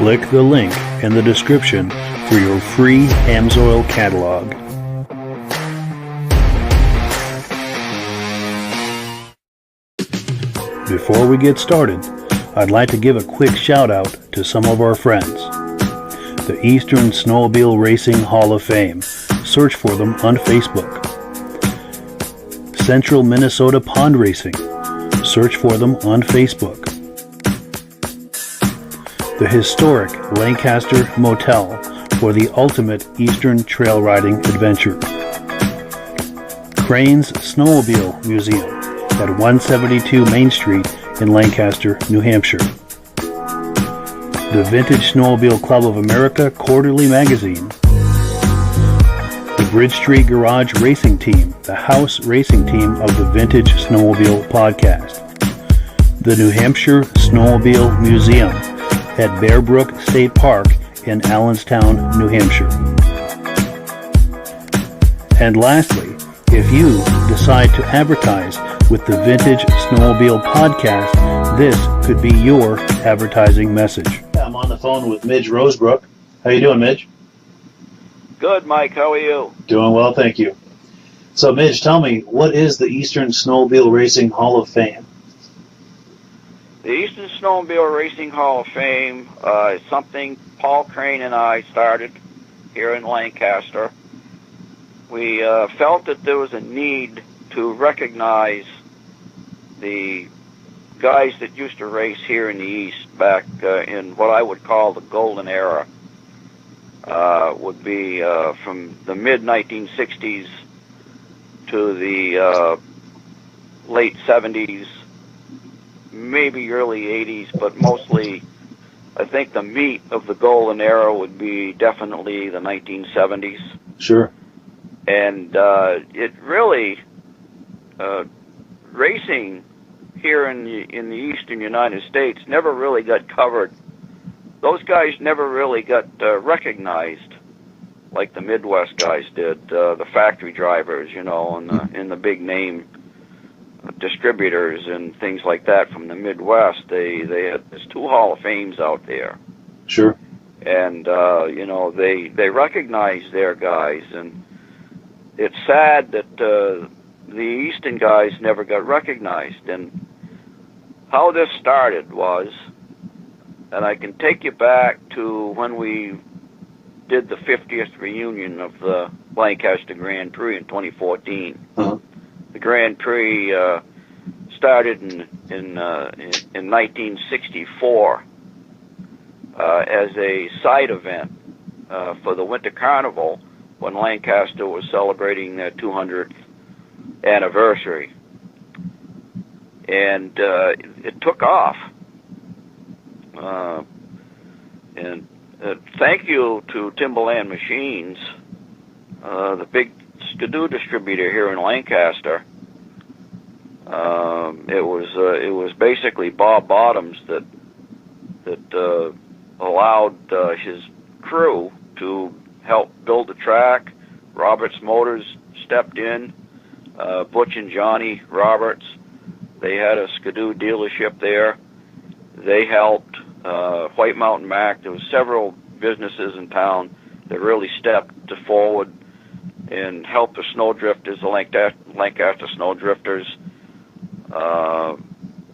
Click the link in the description for your free Amsoil catalog. Before we get started, I'd like to give a quick shout out to some of our friends. The Eastern Snowmobile Racing Hall of Fame. Search for them on Facebook. Central Minnesota Pond Racing. Search for them on Facebook. The historic Lancaster Motel for the ultimate Eastern trail riding adventure. Crane's Snowmobile Museum at 172 Main Street in Lancaster, New Hampshire. The Vintage Snowmobile Club of America Quarterly Magazine. The Bridge Street Garage Racing Team, the house racing team of the Vintage Snowmobile podcast. The New Hampshire Snowmobile Museum at Bear Brook State Park in Allenstown, New Hampshire. And lastly, if you decide to advertise with the Vintage Snowmobile podcast, this could be your advertising message. I'm on the phone with Midge Rosebrook. How you doing, Midge? Good, Mike. How are you? Doing well, thank you. So, Midge, tell me, what is the Eastern Snowmobile Racing Hall of Fame? The Eastern Snowmobile Racing Hall of Fame is something Paul Crane and I started here in Lancaster. We felt that there was a need to recognize the guys that used to race here in the East back in what I would call the golden era. Would be from the mid-1960s to the late 70s, maybe early 80s, but mostly I think the meat of the golden era would be definitely the 1970s. Sure. And it really, racing here in the eastern United States never really got covered. Those guys never really got recognized like the Midwest guys did, the factory drivers, you know, and the big name distributors and things like that from the Midwest. There's two Hall of Fames out there. Sure. And you know, they recognize their guys, and it's sad that the Eastern guys never got recognized. And how this started was, and I can take you back to when we did the 50th reunion of the Lancaster Grand Prix in 2014. Uh-huh. The Grand Prix started in 1964 as a side event for the Winter Carnival when Lancaster was celebrating their 200th anniversary. And it took off. And thank you to Timberland Machines, the big Skidoo distributor here in Lancaster. It was basically Bob Bottoms that allowed his crew to help build the track. Roberts Motors stepped in. Butch and Johnny Roberts, they had a Skidoo dealership there. They helped. White Mountain Mac. There was several businesses in town that really stepped forward and helped the Snowdrifters, the Lancaster Snowdrifters,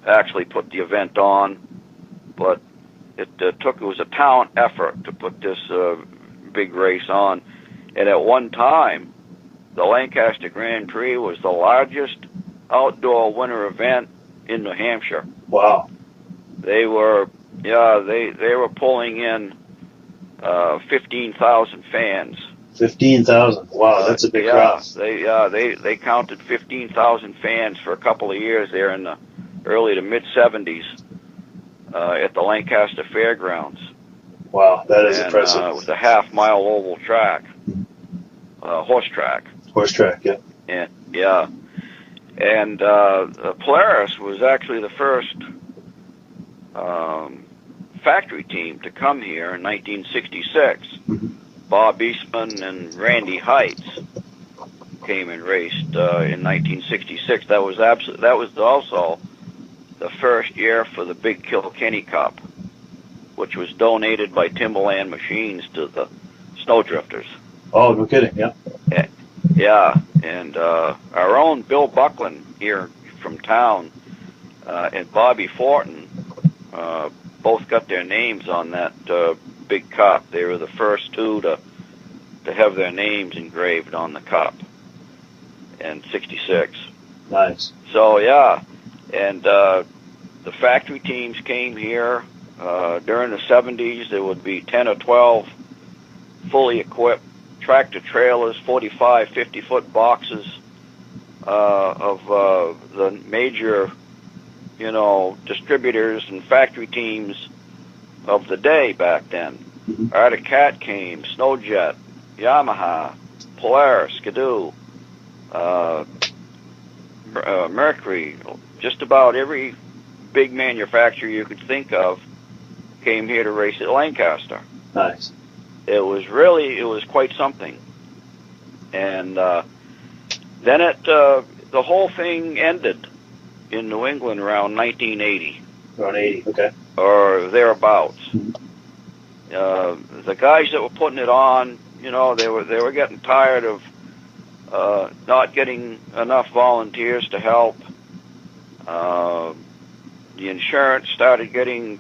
actually put the event on. But it was a town effort to put this big race on. And at one time, the Lancaster Grand Prix was the largest outdoor winter event in New Hampshire. Wow. They were pulling in 15,000 fans. 15,000. Wow, that's a big crowd. They counted 15,000 fans for a couple of years there in the early to mid '70s at the Lancaster Fairgrounds. Wow, that is impressive. It was a half-mile oval track, horse track. Horse track, yeah. And Polaris was actually the first factory team to come here in 1966. Mm-hmm. Bob Eastman and Randy Heights came and raced in 1966. That was also the first year for the Big Kilkenny Cup, which was donated by Timberland Machines to the Snowdrifters. Oh, no kidding, yeah. Yeah, and our own Bill Buckland here from town and Bobby Fortin both got their names on that big cup. They were the first two to have their names engraved on the cup in '66. Nice. So yeah, and the factory teams came here during the '70s. There would be 10 or 12 fully equipped tractor trailers, 45, 50-foot boxes of the major, distributors and factory teams of the day back then. Mm-hmm. Arctic Cat came, Snowjet, Yamaha, Polaris, Skidoo, Mercury, just about every big manufacturer you could think of came here to race at Lancaster. Nice. It was quite something. And then the whole thing ended in New England around 1980. Around 80, okay. Or thereabouts. Mm-hmm. The guys that were putting it on, they were getting tired of not getting enough volunteers to help. The insurance started getting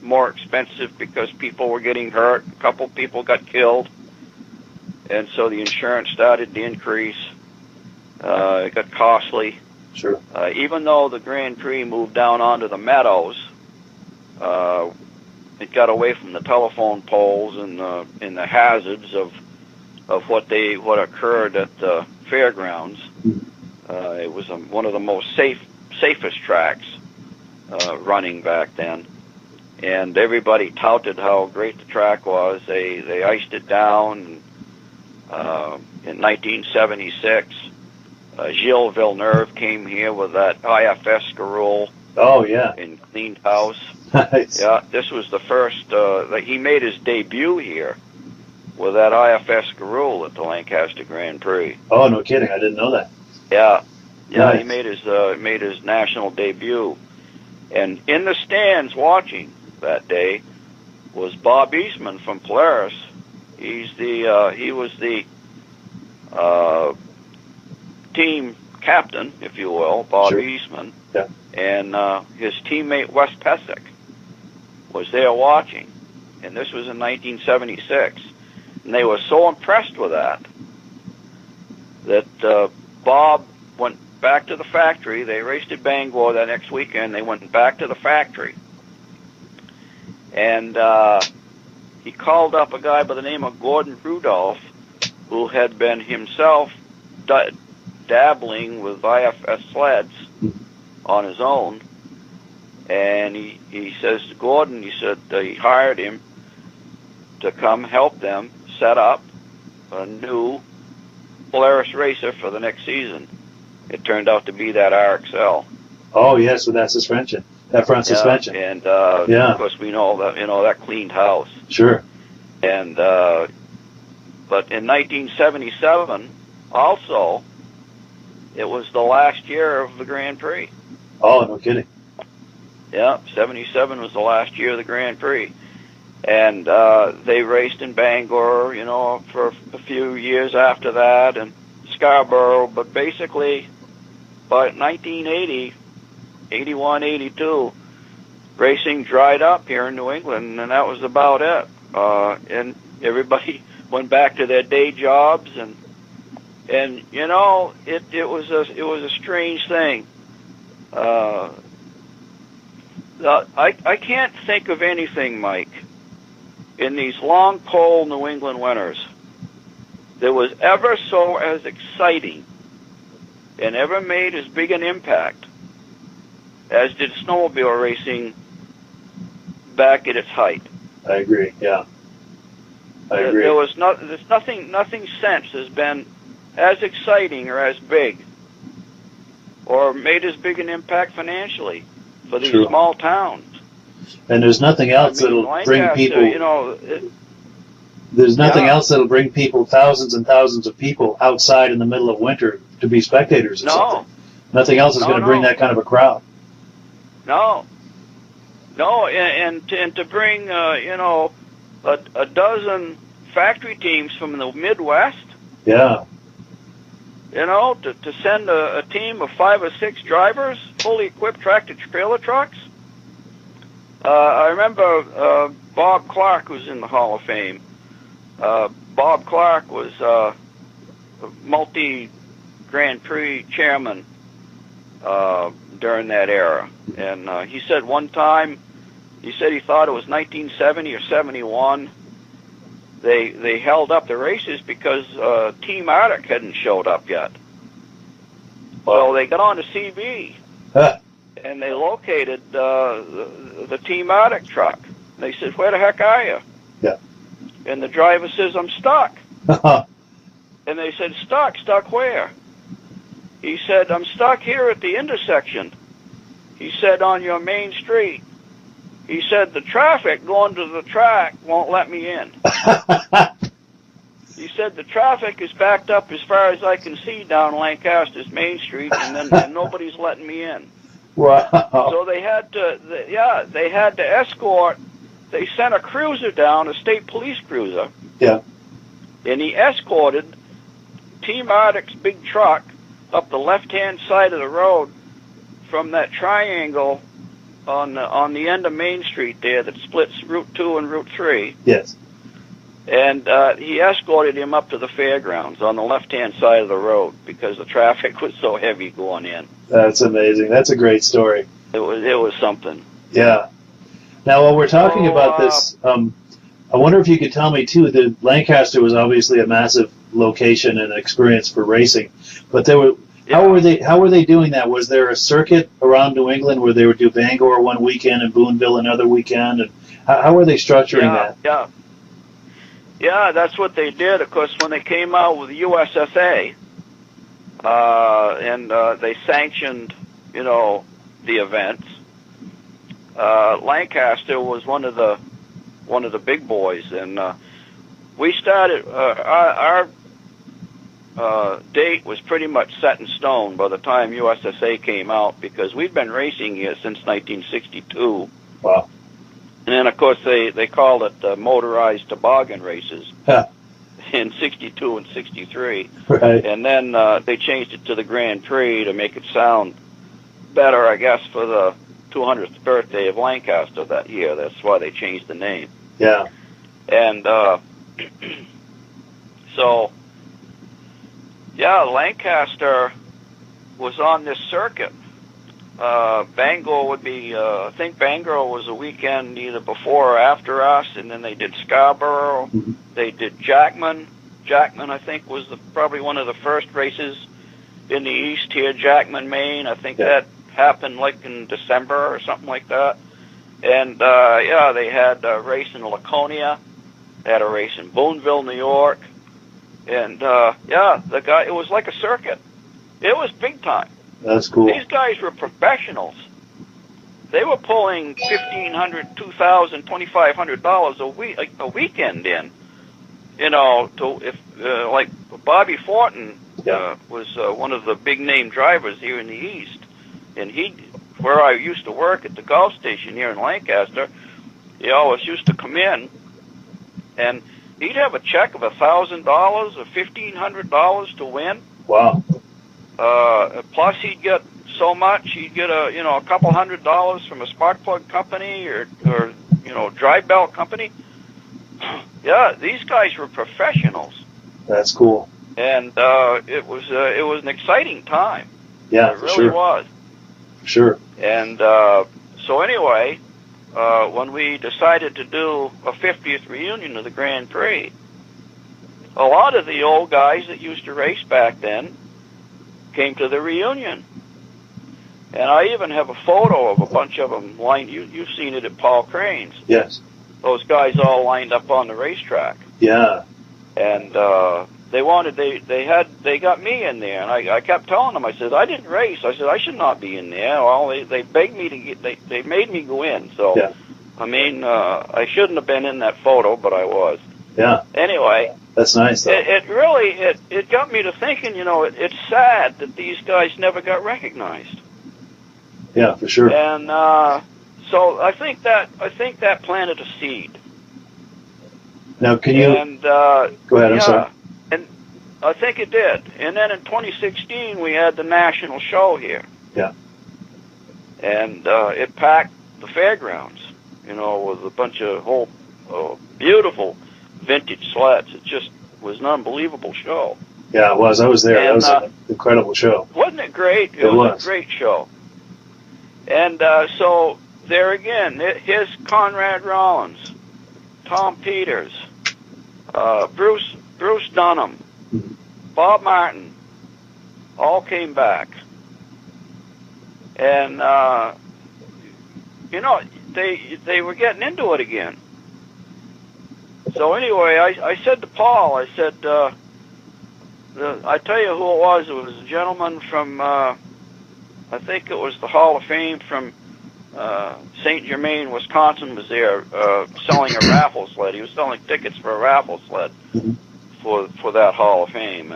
more expensive because people were getting hurt. A couple people got killed, and so the insurance started to increase. It got costly. Sure. Even though the Grand Prix moved down onto the meadows, it got away from the telephone poles and the hazards of what occurred at the fairgrounds. It was one of the most safest tracks running back then, and everybody touted how great the track was. They iced it down in 1976. Gilles Villeneuve came here with that IFS Scarule. Oh, yeah. In cleaned house. Nice. Yeah, this was the first. He made his debut here with that IFS Scarule at the Lancaster Grand Prix. Oh, no kidding! I didn't know that. Yeah, Nice. He made his national debut, and in the stands watching that day was Bob Eastman from Polaris. He was the team captain, if you will, Bob Sure. Eastman. Yeah. And his teammate Wes Pesic was there watching, and this was in 1976. And they were so impressed with that Bob went back to the factory. They raced at Bangor that next weekend. They went back to the factory, and he called up a guy by the name of Gordon Rudolph, who had been himself dabbling with IFS sleds on his own. And he says to Gordon, he said he hired him to come help them set up a new Polaris racer for the next season. It turned out to be that RXL. Oh, yes, with that suspension, that front suspension. And of course we know that that cleaned house. Sure. And but in 1977, also, it was the last year of the Grand Prix. Oh, no kidding. Yeah, 77 was the last year of the Grand Prix. And they raced in Bangor, for a few years after that, and Scarborough. But basically, by 1980, 81, 82, racing dried up here in New England, and that was about it. And everybody went back to their day jobs, and it was a strange thing. I can't think of anything, Mike, in these long, cold New England winters that was ever so as exciting and ever made as big an impact as did snowmobile racing back at its height. I agree. Yeah, I agree. There's nothing since has been as exciting or as big or made as big an impact financially for these small towns. And there's nothing else that'll bring people. There's nothing else that'll bring people, thousands and thousands of people, outside in the middle of winter to be spectators or something. Nothing else is going to bring that kind of a crowd. No, and to bring a dozen factory teams from the Midwest. Yeah. To send a team of 5 or 6 drivers, fully equipped tractor-trailer trucks. I remember Bob Clark was in the Hall of Fame. Bob Clark was a multi-Grand Prix chairman during that era. And he said one time, he thought it was 1970 or 71, they held up the races because Team Arctic hadn't showed up yet. Well, they got on to CB, and they located the Team Arctic truck. They said, "Where the heck are you?" Yeah. And the driver says, "I'm stuck." And they said, "Stuck where?" He said, "I'm stuck here at the intersection." He said, "On your main street." He said, "The traffic going to the track won't let me in." He said, "The traffic is backed up as far as I can see down Lancaster's Main Street, and nobody's letting me in." Wow. So they had to escort. They sent a cruiser down, a state police cruiser. Yeah. And he escorted Team Arctic's big truck up the left-hand side of the road from that triangle on the end of Main Street there that splits Route 2 and Route 3. Yes. And he escorted him up to the fairgrounds on the left-hand side of the road because the traffic was so heavy going in. That's amazing. That's a great story. It was something. Yeah. Now, while we're talking about this, I wonder if you could tell me, too, that Lancaster was obviously a massive location and experience for racing, but there were... How were they doing that? Was there a circuit around New England where they would do Bangor one weekend and Boonville another weekend? And how were they structuring that? Yeah, that's what they did. Of course, when they came out with the USSA, and they sanctioned, the events, Lancaster was one of the big boys, and we started our date was pretty much set in stone by the time USSA came out because we'd been racing here since 1962. Wow. And then, of course, they called it motorized toboggan races in 62 and 63. Right. And then they changed it to the Grand Prix to make it sound better, I guess, for the 200th birthday of Lancaster that year. That's why they changed the name. Yeah. And so... Yeah, Lancaster was on this circuit. Bangor would be, I think Bangor was a weekend either before or after us, and then they did Scarborough. Mm-hmm. They did Jackman. Jackman, I think, was probably one of the first races in the east here, Jackman, Maine. I think that happened like in December or something like that. And they had a race in Laconia. They had a race in Boonville, New York. And the guy, it was like a circuit. It was big time. That's cool. These guys were professionals. They were pulling $1,500, $2,000, $2,500 a weekend in. You know, like Bobby Fortin was one of the big name drivers here in the East, and where I used to work at the golf station here in Lancaster, he always used to come in, and he'd have a check of $1,000 or $1,500 to win. Wow. Plus he'd get so much, he'd get a couple $100 from a spark plug company or dry belt company. Yeah, these guys were professionals. That's cool. And it was an exciting time. Yeah, it really was. Sure. And so anyway, when we decided to do a 50th reunion of the Grand Prix, a lot of the old guys that used to race back then came to the reunion. And I even have a photo of a bunch of them lined. You've seen it at Paul Crane's. Yes. Those guys all lined up on the racetrack. Yeah. And they got me in there, and I kept telling them, I said, I didn't race. I said, I should not be in there. Well, they begged me to get, they made me go in. So, yeah. I mean, I shouldn't have been in that photo, but I was. Yeah. Anyway. That's nice, though. It really got me to thinking, it's sad that these guys never got recognized. Yeah, for sure. And so I think that planted a seed. Now, can you... And, go ahead, I'm sorry. And I think it did. And then in 2016, we had the national show here. Yeah. And it packed the fairgrounds, with a bunch of beautiful vintage sleds. It just was an unbelievable show. Yeah, it was. I was there. And, that was an incredible show. Wasn't it great? It was a great show. And so there again, here's Conrad Rollins, Tom Peters, Bruce Dunham, Bob Martin, all came back. And, they were getting into it again. So anyway, I said to Paul, I said, I tell you who it was. It was a gentleman from, I think it was the Hall of Fame from St. Germain, Wisconsin, was there selling a raffle sled. He was selling tickets for a raffle sled for that Hall of Fame.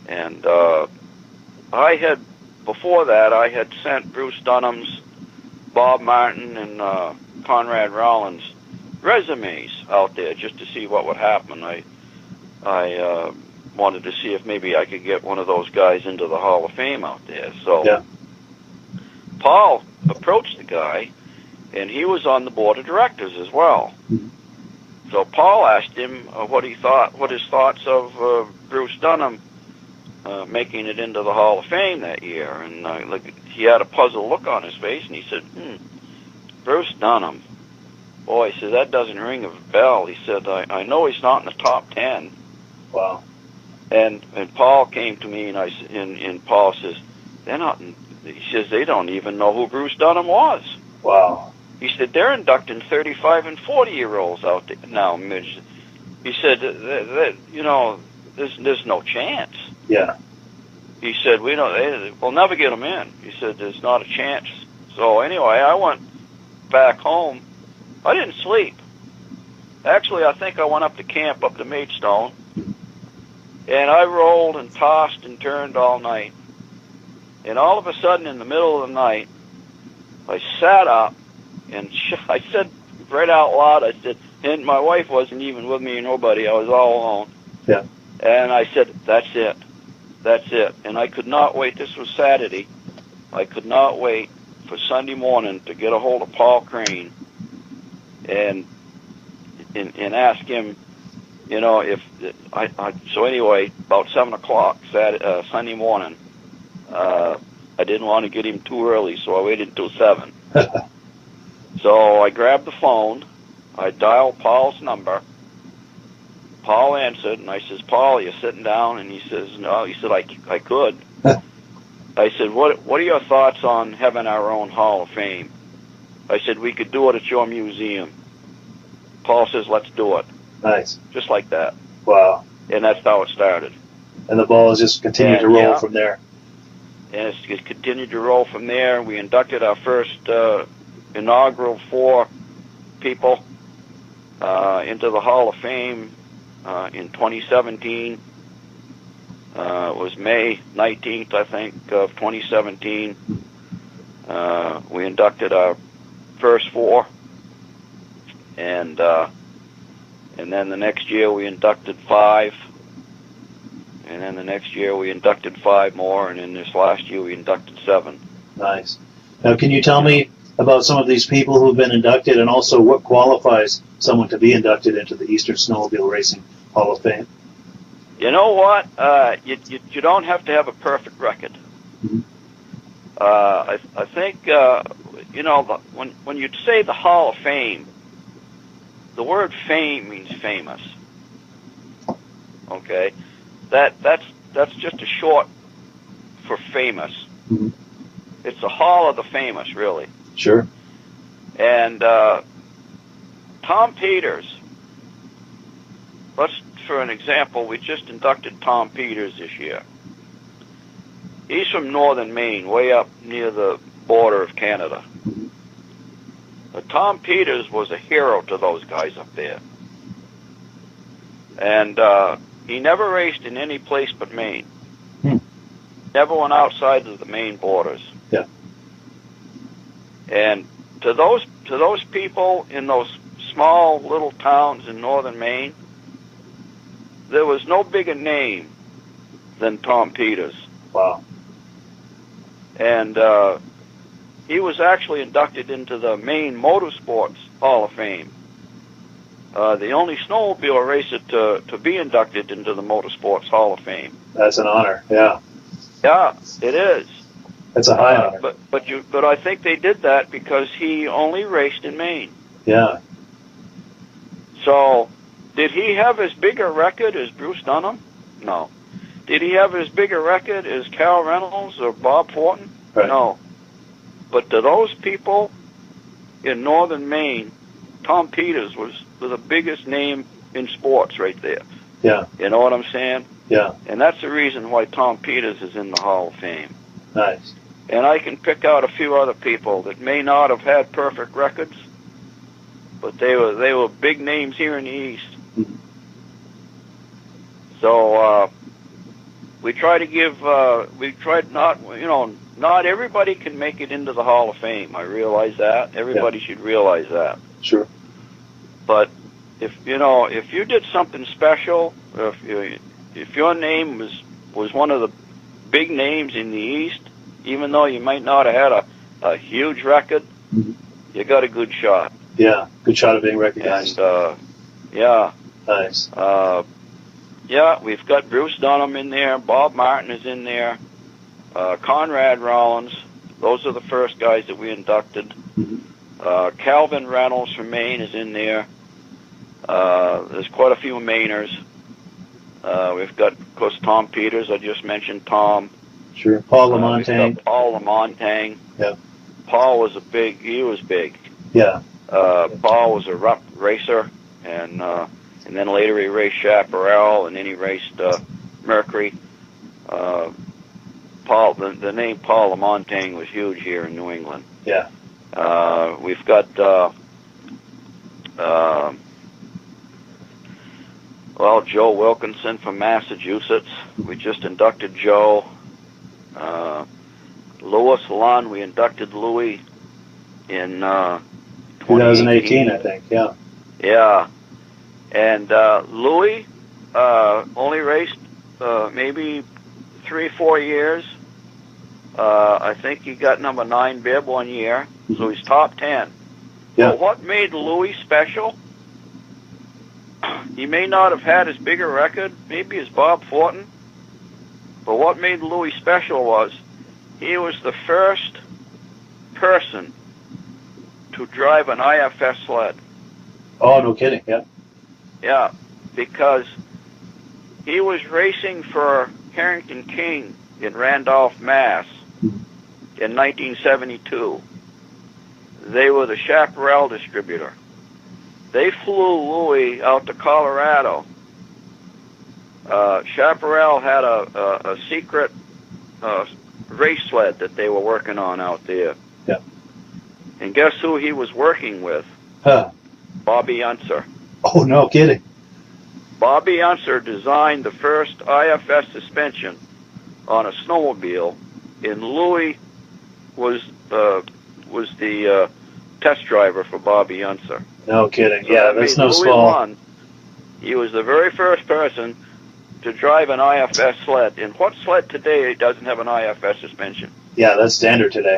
And I had, before that, I had sent Bruce Dunham's, Bob Martin, and Conrad Rollins resumes out there just to see what would happen. I wanted to see if maybe I could get one of those guys into the Hall of Fame out there. So Paul approached the guy, and he was on the board of directors as well. So Paul asked him what his thoughts of Bruce Dunham making it into the Hall of Fame that year. And he had a puzzled look on his face, and he said, Bruce Dunham. Boy, he said, that doesn't ring a bell. He said, I know he's not in the top 10. Wow. And Paul came to me, and Paul says, they're not. He says they don't even know who Bruce Dunham was. Wow. He said they're inducting 35 and 40-year-olds out there now, Midge. He said there's no chance. Yeah. He said we'll never get them in. He said there's not a chance. So anyway, I went back home. I didn't sleep. Actually, I think I went up to camp up to Maidstone. And I rolled and tossed and turned all night. And all of a sudden, in the middle of the night, I sat up and I said right out loud, I said, and my wife wasn't even with me or nobody, I was all alone. Yeah. And I said, that's it. That's it. And I could not wait. This was Saturday. I could not wait for Sunday morning to get a hold of Paul Crane and ask him, so anyway, about 7 o'clock Sunday morning, I didn't want to get him too early, so I waited until 7. So I grabbed the phone, I dialed Paul's number. Paul answered, and I says, Paul, you're sitting down? And he says, no. He said, I could. I said, what are your thoughts on having our own Hall of Fame? I said, we could do it at your museum. Paul says, let's do it. Nice. Just like that. Wow. And that's how it started. And the ball has just continued to roll from there. And it's continued to roll from there. We inducted our first inaugural 4 people into the Hall of Fame in 2017. It was May 19th, I think, of 2017. We inducted our first 4, and then the next year we inducted 5, and then the next year we inducted 5 more, and in this last year we inducted 7. Nice. Now, can you tell me about some of these people who've been inducted, and also what qualifies someone to be inducted into the Eastern Snowmobile Racing Hall of Fame? You know what? You don't have to have a perfect record. Mm-hmm. I think when you say the Hall of Fame, the word fame means famous. Okay, that's just a short for famous. Mm-hmm. It's the Hall of the Famous, really. Sure. And Tom Peters. For an example, we just inducted Tom Peters this year. He's from northern Maine, way up near the border of Canada. But Tom Peters was a hero to those guys up there. And he never raced in any place but Maine. Never went outside of the Maine borders. Yeah. And to those people in those small little towns in northern Maine, there was no bigger name than Tom Peters. Wow. And he was actually inducted into the Maine Motorsports Hall of Fame. The only snowmobile racer to be inducted into the Motorsports Hall of Fame. That's an honor, yeah. Yeah, it is. That's a high honor. But I think they did that because he only raced in Maine. Yeah. So, did he have as big a record as Bruce Dunham? No. Did he have as big a record as Cal Reynolds or Bob Fortin? Right. No. But to those people in northern Maine, Tom Peters was the biggest name in sports right there. Yeah. You know what I'm saying? Yeah. And that's the reason why Tom Peters is in the Hall of Fame. Nice. And I can pick out a few other people that may not have had perfect records, but they were big names here in the East. Mm-hmm. So we try to give, not everybody can make it into the Hall of Fame. I realize that. Everybody should realize that. Sure. But if you did something special, if your name was one of the big names in the East, even though you might not have had a huge record, mm-hmm. you got a good shot. Yeah, good shot of being recognized. And yeah. Nice. Yeah, we've got Bruce Dunham in there. Bob Martin is in there. Conrad Rollins. Those are the first guys that we inducted. Mm-hmm. Calvin Reynolds from Maine is in there. There's quite a few Mainers. We've got, of course, Tom Peters. I just mentioned Tom. Sure. Paul LaMontagne. We've got Paul LaMontagne. Yeah. Paul was he was big. Yeah. Paul was a rough racer, and then later he raced Chaparral, and then he raced Mercury. The name Paul LaMontagne was huge here in New England. Yeah. We've got Joe Wilkinson from Massachusetts. We just inducted Joe. Louis Lund, we inducted Louis in 2018, I think. Yeah. Yeah. And Louis only raced maybe 3-4 years. I think he got number 9 bib one year, so he's top 10. Yeah. But what made Louis special? He may not have had as big a record, maybe as Bob Fortin, but what made Louis special was he was the first person to drive an IFS sled. Oh, no kidding. Yeah. Yeah. because he was racing for Harrington King in Randolph, Mass. in 1972. They were the Chaparral distributor. They flew Louis out to Colorado. Chaparral had a secret race sled that they were working on out there. Yeah. And guess who he was working with? Huh. Bobby Unser. Oh, no kidding. Bobby Unser designed the first IFS suspension on a snowmobile, and Louis was the test driver for Bobby Unser. No kidding. So Yeah, that's no Louis small. won. He was the very first person to drive an IFS sled. And what sled today doesn't have an IFS suspension? Yeah, that's standard today.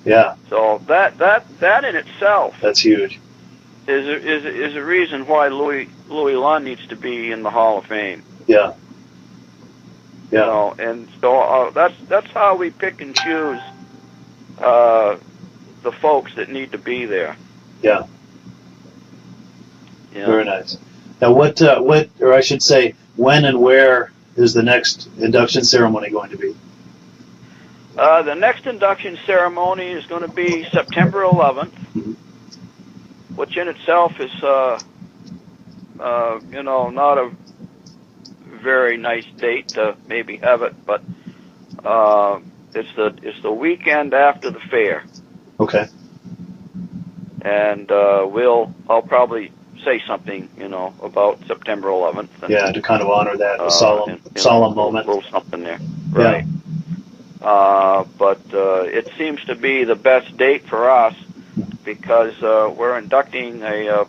Yeah. So that in itself That's huge. is a reason why Louis Lund needs to be in the Hall of Fame. Yeah. Yeah. You know, and so that's how we pick and choose the folks that need to be there. Yeah. You know? Very nice. Now, what, or I should say, when and where is the next induction ceremony going to be? The next induction ceremony is going to be September 11th, which in itself is, not a very nice date to maybe have it, but it's the weekend after the fair, Okay. and I'll probably say something, about September 11th. And, Yeah, to kind of honor that solemn moment. A little something there, right? But it seems to be the best date for us because we're inducting a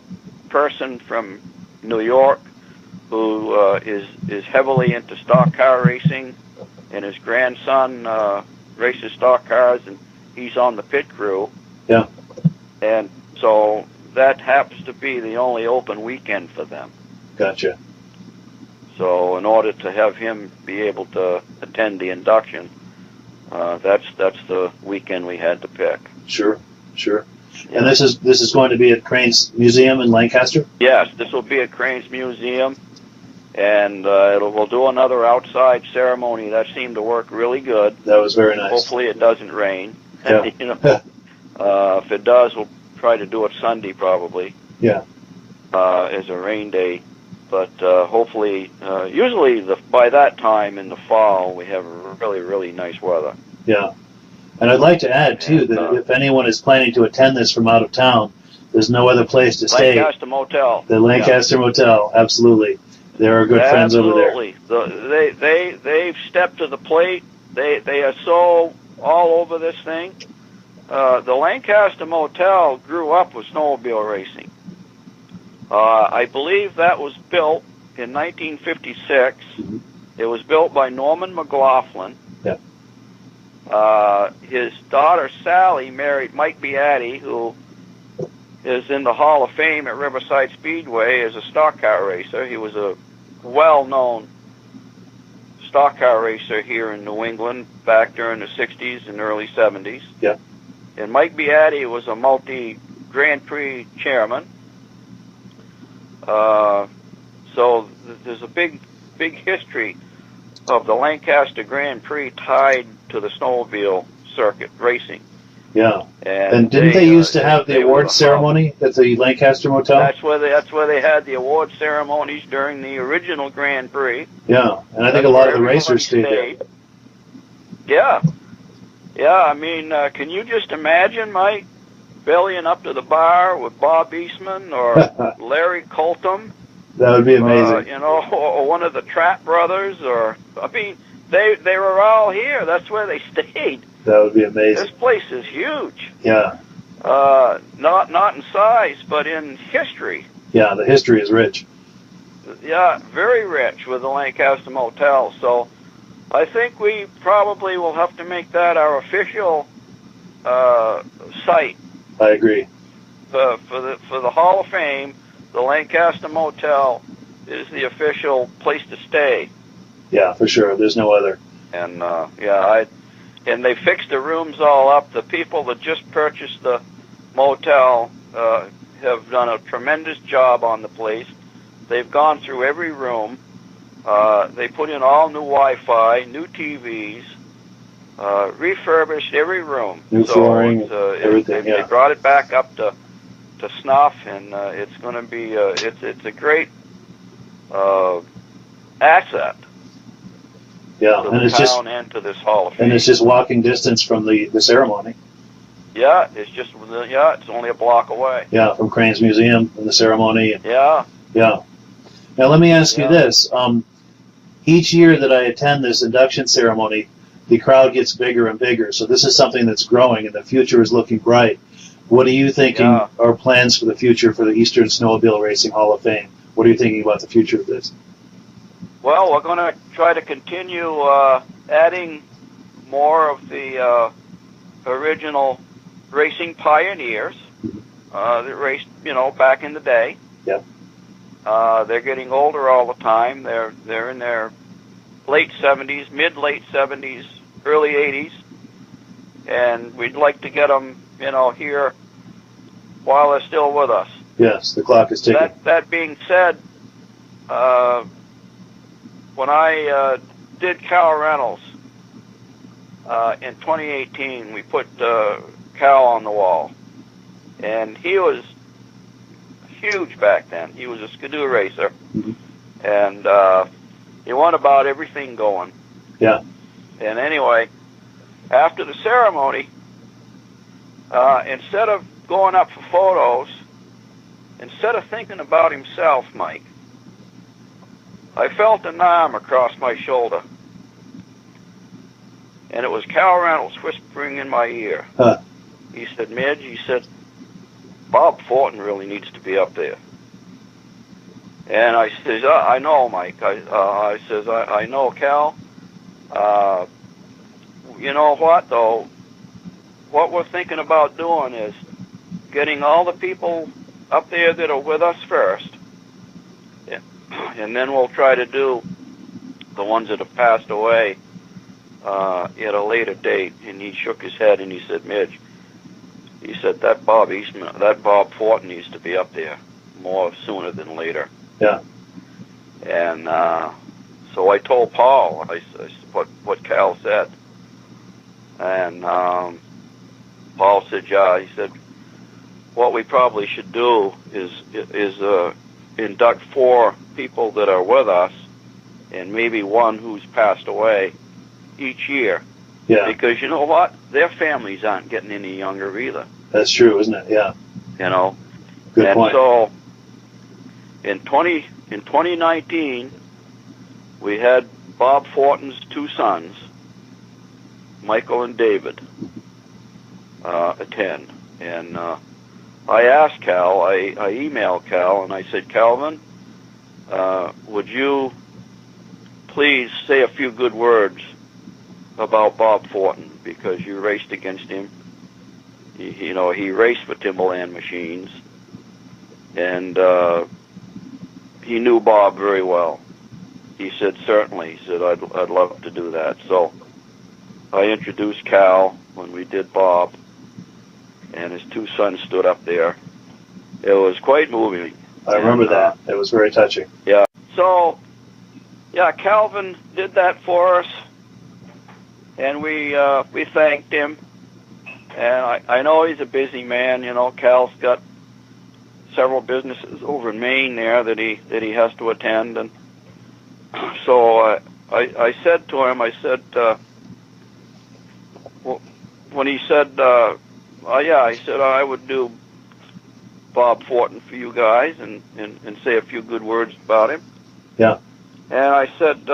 person from New York who is heavily into stock car racing, and his grandson races stock cars, and he's on the pit crew. Yeah. And so that happens to be the only open weekend for them. Gotcha. So in order to have him be able to attend the induction, that's the weekend we had to pick. Sure. Yeah. And Yeah. this is going to be at Crane's Museum in Lancaster? Yes, this will be at Crane's Museum, and we'll do another outside ceremony. That seemed to work really good. That was very nice. Hopefully it doesn't rain. Yeah. If it does, we'll try to do it Sunday probably. Yeah. As a rain day. But hopefully, usually by that time in the fall, we have really, really nice weather. Yeah. And I'd like to add, too, that if anyone is planning to attend this from out of town, there's no other place to stay. Lancaster Motel. The Lancaster Motel, absolutely. There are good friends over there. Absolutely. They've stepped to the plate. They are so all over this thing. The Lancaster Motel grew up with snowmobile racing. I believe that was built in 1956. Mm-hmm. It was built by Norman McLaughlin. Yeah. His daughter Sally married Mike Beatty, who is in the Hall of Fame at Riverside Speedway as a stock car racer. He was a well-known stock car racer here in New England back during the 60s and early 70s. Yeah. And Mike Beatty was a multi-Grand Prix chairman. So there's a big history of the Lancaster Grand Prix tied to the snowmobile circuit racing. Yeah. And didn't they used to have the award ceremony at the Lancaster Motel? That's where they had the award ceremonies during the original Grand Prix. Yeah. And I think a lot of the racers stayed there. Yeah. Yeah, I mean, can you just imagine, Mike, bellying up to the bar with Bob Eastman or Larry Coltham? That would be amazing. Or one of the Trapp brothers, they were all here. That's where they stayed. That would be amazing. This place is huge. Yeah. Not in size, but in history. Yeah, the history is rich. Yeah, very rich with the Lancaster Motel. So I think we probably will have to make that our official site. I agree. For the Hall of Fame, the Lancaster Motel is the official place to stay. Yeah, for sure. There's no other. And and they fixed the rooms all up. The people that just purchased the motel have done a tremendous job on the place. they've gone through every room. They put in all new Wi-Fi, new TVs, refurbished every room. New flooring, everything. They brought it back up to snuff, and it's going to be it's a great asset. Yeah, to and the it's just and to this Hall of Fame. and it's just walking distance from the ceremony. Yeah, it's only a block away. Yeah, from Crane's Museum and the ceremony. And, yeah. Yeah. Now let me ask you this: each year that I attend this induction ceremony, the crowd gets bigger and bigger. So this is something that's growing, and the future is looking bright. What are you thinking are plans for the future for the Eastern Snowmobile Racing Hall of Fame? What are you thinking about the future of this? Well, we're going to try to continue adding more of the original racing pioneers that raced, back in the day. Yep. They're getting older all the time. They're in their late 70s, mid-late 70s, early 80s, and we'd like to get them, here while they're still with us. Yes, the clock is ticking. That being said, when I did Cal Reynolds in 2018, we put Cal on the wall, and he was huge back then. He was a skidoo racer, and he won about everything going. Yeah. And anyway, after the ceremony, instead of going up for photos, instead of thinking about himself, Mike, I felt an arm across my shoulder, and it was Cal Reynolds whispering in my ear. He said, Midge, he said, Bob Fortin really needs to be up there. And I says, I know, Mike. I says, I know, Cal. You know what, though? What we're thinking about doing is getting all the people up there that are with us first, and then we'll try to do the ones that have passed away at a later date. And he shook his head and he said, Midge, he said, that Bob Fortin needs to be up there more sooner than later. Yeah. And so I told Paul what Cal said, and Paul said, yeah. He said, what we probably should do is induct 4 people that are with us, and maybe one who's passed away each year. Yeah. Because you know what? Their families aren't getting any younger either. That's true, isn't it? Yeah. Good point. So in 2019, we had Bob Fortin's 2 sons, Michael and David, attend. And I asked Cal, I emailed Cal, and I said, Calvin, would you please say a few good words about Bob Fortin, because you raced against him. He raced for Timberland Machines, and he knew Bob very well. He said, certainly. He said, I'd love to do that. So I introduced Cal when we did Bob, and his 2 sons stood up there. It was quite moving. I remember that. It was very touching. Yeah. So, yeah, Calvin did that for us, and we thanked him. And I know he's a busy man. Cal's got several businesses over in Maine there that he has to attend, and so I said to him, I said, when he said, yeah, he said, I would do Bob Fortin for you guys and say a few good words about him. Yeah. And I said,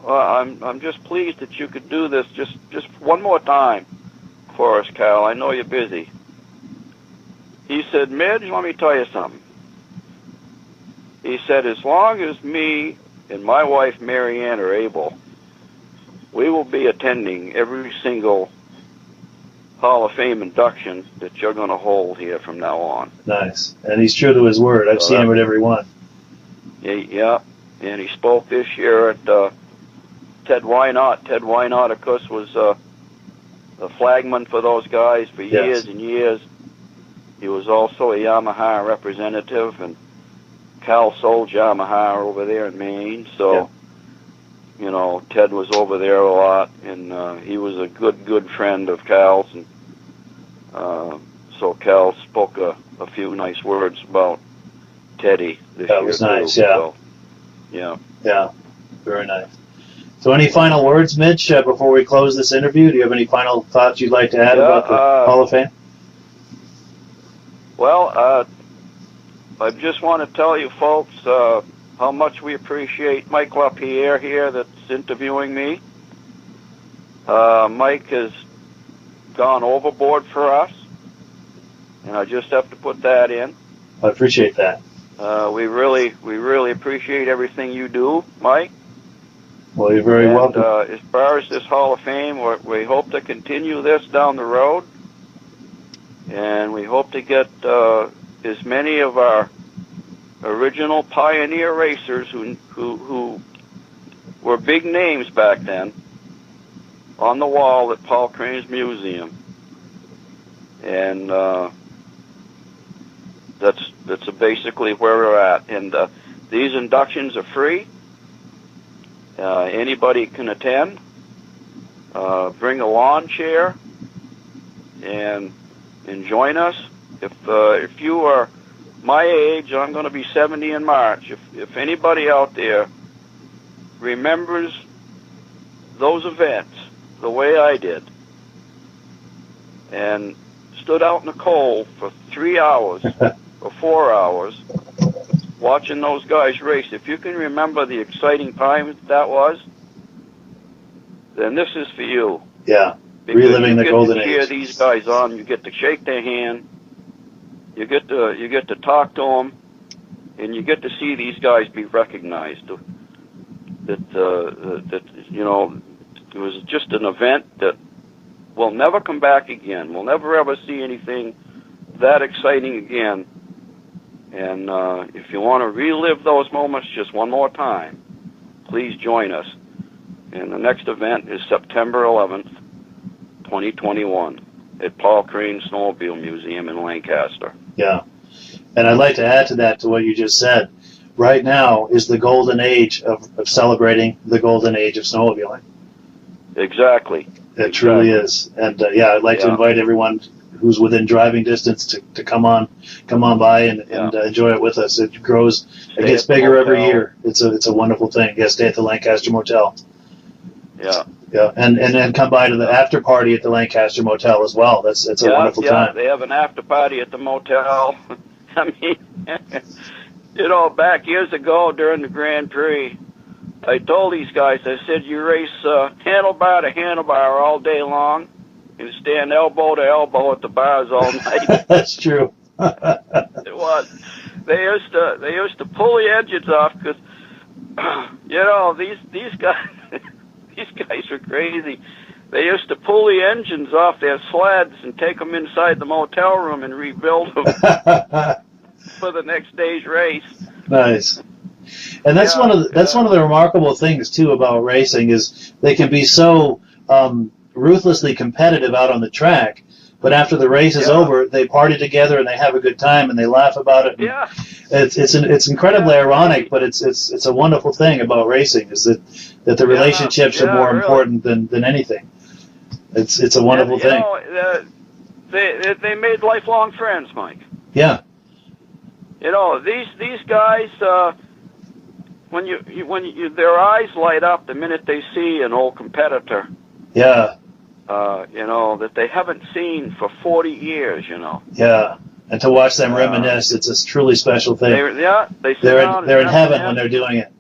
I'm just pleased that you could do this just one more time for us, Cal. I know you're busy. He said, Midge, let me tell you something. He said, as long as me and my wife Mary Ann are able, we will be attending every single Hall of Fame induction that you're going to hold here from now on. Nice. And he's true to his word. I've seen him at every one. Yeah. And he spoke this year at Ted Wynot. Ted Wynot, of course, was the flagman for those guys for years and years. He was also a Yamaha representative, and Cal sold Yamaha over there in Maine, so Ted was over there a lot, and he was a good friend of Cal's, and so Cal spoke a few nice words about Teddy this year. That was nice, too, yeah. So, yeah. Yeah, very nice. So any final words, Mitch, before we close this interview? Do you have any final thoughts you'd like to add about the Hall of Fame? Well, I just want to tell you folks how much we appreciate Mike LaPierre here that's interviewing me. Mike has gone overboard for us, and I just have to put that in. I appreciate that. We really appreciate everything you do, Mike. Well, you're very welcome. As far as this Hall of Fame, we hope to continue this down the road, and we hope to get as many of our original pioneer racers who were big names back then on the wall at Paul Crane's museum, and that's basically where we're at. And these inductions are free. Anybody can attend. Bring a lawn chair and join us. If you are my age, I'm going to be 70 in March. If anybody out there remembers those events the way I did, and stood out in the cold for 3 hours or 4 hours watching those guys race, if you can remember the exciting time that was, then this is for you. Yeah, because reliving the golden age. You get to cheer these guys on. You get to shake their hand. You get to talk to them, and you get to see these guys be recognized. That it was just an event that will never come back again. We'll never ever see anything that exciting again. And if you want to relive those moments just one more time, please join us. And the next event is September 11th, 2021, at Paul Crane Snowmobile Museum in Lancaster. Yeah. And I'd like to add to that, to what you just said. Right now is the golden age of celebrating the golden age of snowmobiling. Exactly. It truly is. And I'd like to invite everyone who's within driving distance to come on by and enjoy it with us. It grows, it gets bigger every year. It's a wonderful thing. Yeah, stay at the Lancaster Motel. Yeah. Yeah, and come by to the after party at the Lancaster Motel as well. It's a wonderful time. They have an after party at the motel. I mean, back years ago during the Grand Prix, I told these guys, I said, you race handlebar to handlebar all day long and stand elbow to elbow at the bars all night. That's true. It was. They used to pull the engines off because, these guys. These guys are crazy. They used to pull the engines off their sleds and take them inside the motel room and rebuild them for the next day's race. Nice. And that's one of the remarkable things too about racing is they can be so ruthlessly competitive out on the track, but after the race is over, they party together and they have a good time and they laugh about it. Yeah. It's incredibly ironic, but it's a wonderful thing about racing is that the relationships are more important than anything. It's a wonderful thing. They made lifelong friends, Mike. Yeah. These guys, when their eyes light up the minute they see an old competitor. Yeah. That they haven't seen for 40 years. Yeah. And to watch them reminisce, it's a truly special thing. They're in heaven when they're doing it.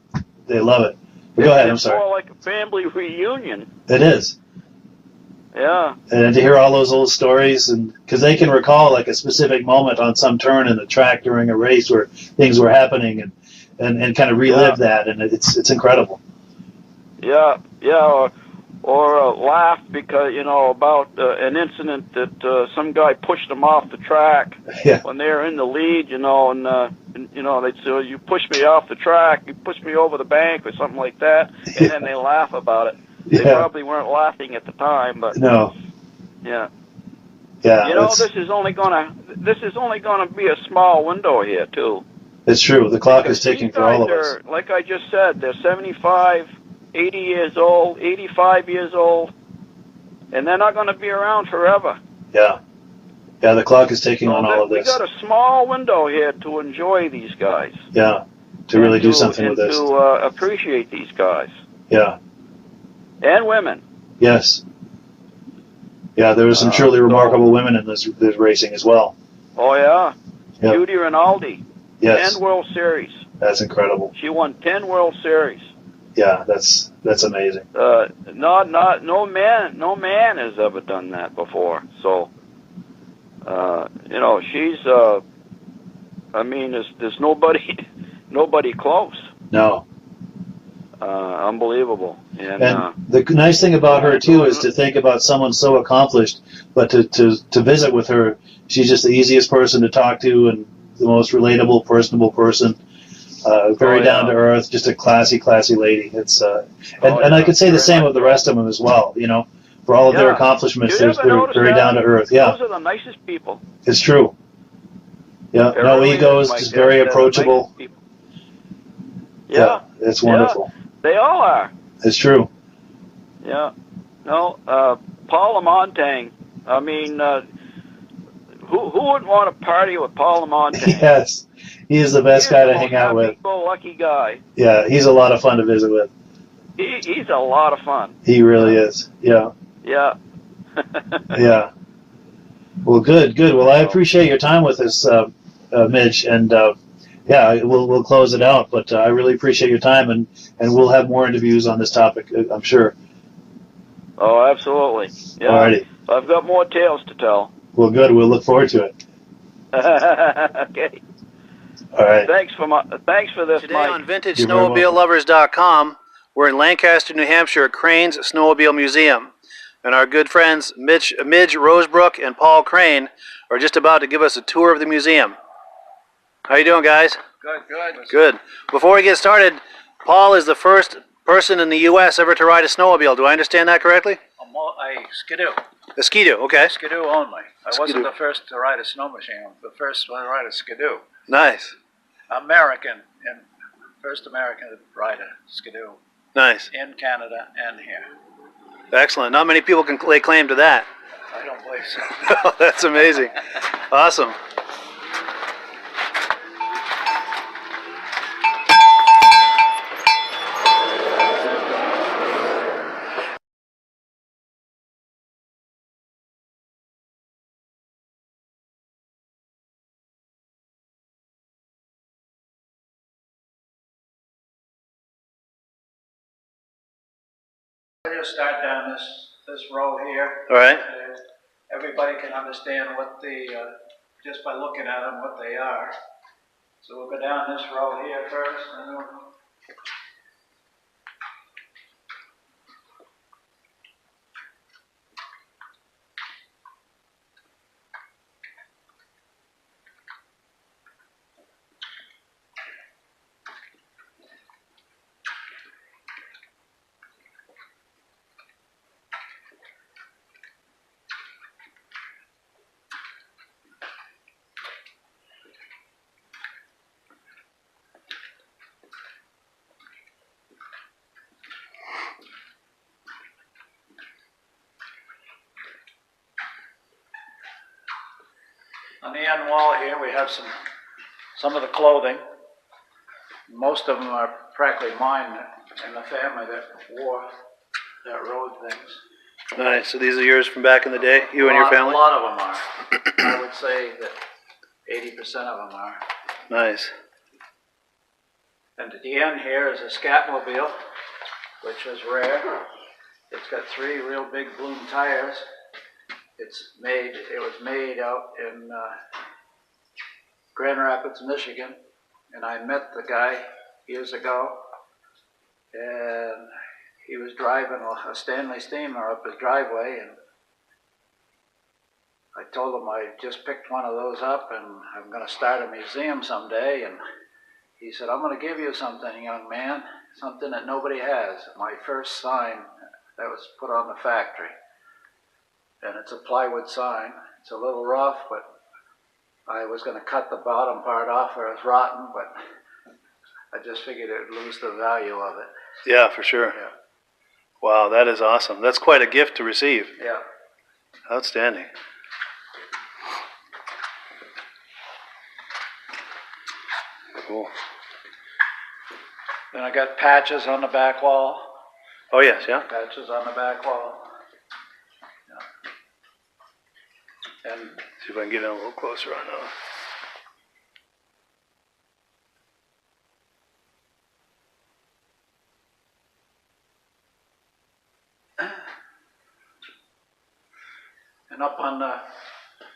They love it. Go ahead. I'm sorry. It's more like a family reunion. It is. Yeah. And to hear all those old stories, and because they can recall like a specific moment on some turn in the track during a race where things were happening, and kind of relive that, and it's incredible. Yeah. Yeah. Or laugh because about an incident that some guy pushed them off the track when they were in the lead, and they'd say, "You pushed me off the track, you pushed me over the bank," or something like that, and then they laugh about it. They probably weren't laughing at the time, but no. Yeah. Yeah. This is only gonna be a small window here too. It's true. The clock is Because ticking these for all guys of us. are, like I just said, they're 75, 80 years old, 85 years old, and they're not going to be around forever. Yeah. Yeah, the clock is ticking on all of We this. got a small window here to enjoy these guys. Yeah, to really do something with and this. to appreciate these guys. Yeah. And women. Yes. Yeah, there were some truly remarkable women in this racing as well. Oh, yeah. Yep. Judy Rinaldi. Yes. 10 World Series. That's incredible. She won 10 World Series. Yeah, that's amazing. No man has ever done that before. So, you know, she's, I mean, there's nobody close. No. Unbelievable. And the nice thing about her too is to think about someone so accomplished, but to visit with her, she's just the easiest person to talk to and the most relatable, personable person. Very down to earth, just a classy lady. It's and I could say the same of the rest of them as well. You know, for all of their accomplishments, they're very down to earth. Yeah, those are the nicest people. It's true. Yeah, It no really egos, just very approachable. Yeah, it's wonderful. Yeah, they all are. It's true. Yeah. No, Paul LaMontagne. I mean, who wouldn't want to party with Paul LaMontagne? Yes. He is the best guy to hang out with. Lucky guy. Yeah, he's a lot of fun to visit with. He's a lot of fun. He really is. Yeah. Yeah. Yeah. Well, good. Well, I appreciate your time with us, Midge, and yeah, we'll close it out. But I really appreciate your time, and we'll have more interviews on this topic, I'm sure. Oh, absolutely. Yeah. Alrighty. I've got more tales to tell. Well, good. We'll look forward to it. Okay. All right. Thanks for this, Today Mike. on VintageSnowmobileLovers.com, we're in Lancaster, New Hampshire at Crane's Snowmobile Museum. And our good friends Midge Rosebrook and Paul Crane are just about to give us a tour of the museum. How you doing, guys? Good. Before we get started, Paul is the first person in the U.S. ever to ride a snowmobile. Do I understand that correctly? A skidoo. A skidoo, okay. Skidoo only. I wasn't the first to ride a snow machine. I was the first one to ride a skidoo. Nice. American, and first American to ride a skidoo. Nice. In Canada and here. Excellent. Not many people can lay claim to that. I don't believe so. That's amazing. Awesome. We'll just start down this row here. All right. Everybody can understand what just by looking at them, what they are. So we'll go down this row here first, and we'll on the end wall here, we have some of the clothing. Most of them are practically mine in the family that rode things. Nice. So these are yours from back in the day, you and your family? A lot of them are. I would say that 80% of them are. Nice. And at the end here is a Scatmobile, which is rare. It's got 3 real big bloom tires. It was made out in Grand Rapids, Michigan, and I met the guy years ago, and he was driving a Stanley steamer up his driveway, and I told him I just picked one of those up and I'm going to start a museum someday, and he said, I'm going to give you something, young man, something that nobody has. My first sign that was put on the factory. And it's a plywood sign. It's a little rough, but I was going to cut the bottom part off where it was rotten, but I just figured it would lose the value of it. Yeah, for sure. Yeah. Wow, that is awesome. That's quite a gift to receive. Yeah. Outstanding. Cool. Then I got patches on the back wall. Oh, yes, yeah. Patches on the back wall. Yeah. And see if I can get in a little closer on those. And up on the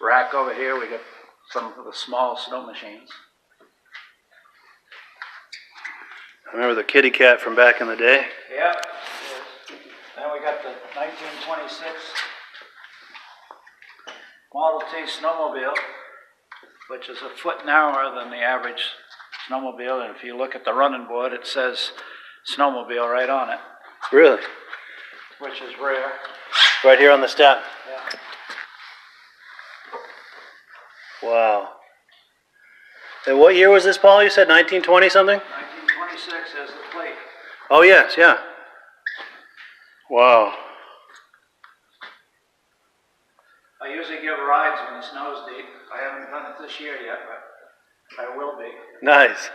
rack over here, we got some of the small snow machines. I remember the kitty cat from back in the day. Yeah. Then we got the 1926 Model T snowmobile, which is a foot narrower than the average snowmobile. And if you look at the running board, it says snowmobile right on it. Really? Which is rare. Right here on the step. Yeah. Wow. And what year was this, Paul? You said 1920 something? 1926 is the plate. Oh, yes, yeah. Wow. I usually give rides when the snow's deep. I haven't done it this year yet, but I will be. Nice.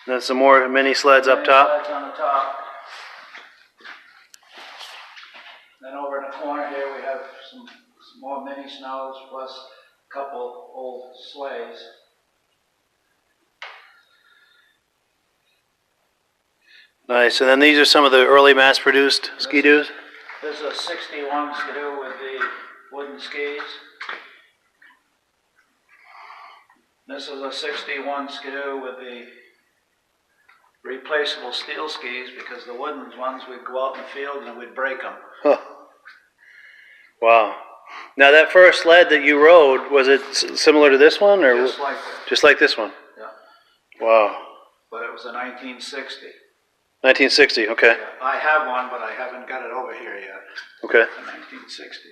Then some more mini sleds up top. Sleds on the top. Then over in the corner here we have some more mini snows plus a couple old sleighs. Nice. And then these are some of the early mass-produced ski-doos? This is a 61 skidoo with the wooden skis. This is a 61 skidoo with the replaceable steel skis because the wooden ones we'd go out in the field and we'd break them. Huh. Wow. Now that first sled that you rode, was it similar to this one? Or Just like that. just like this one? Yeah. Wow. But it was a 1960. 1960, okay. Yeah. I have one, but I haven't got it over here yet. Okay. The 1960.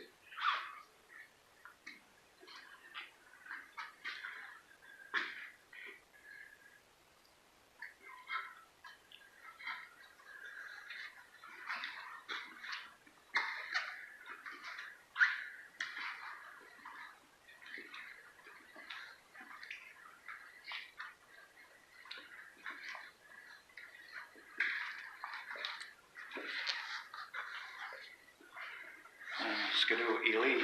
Skidoo Elite.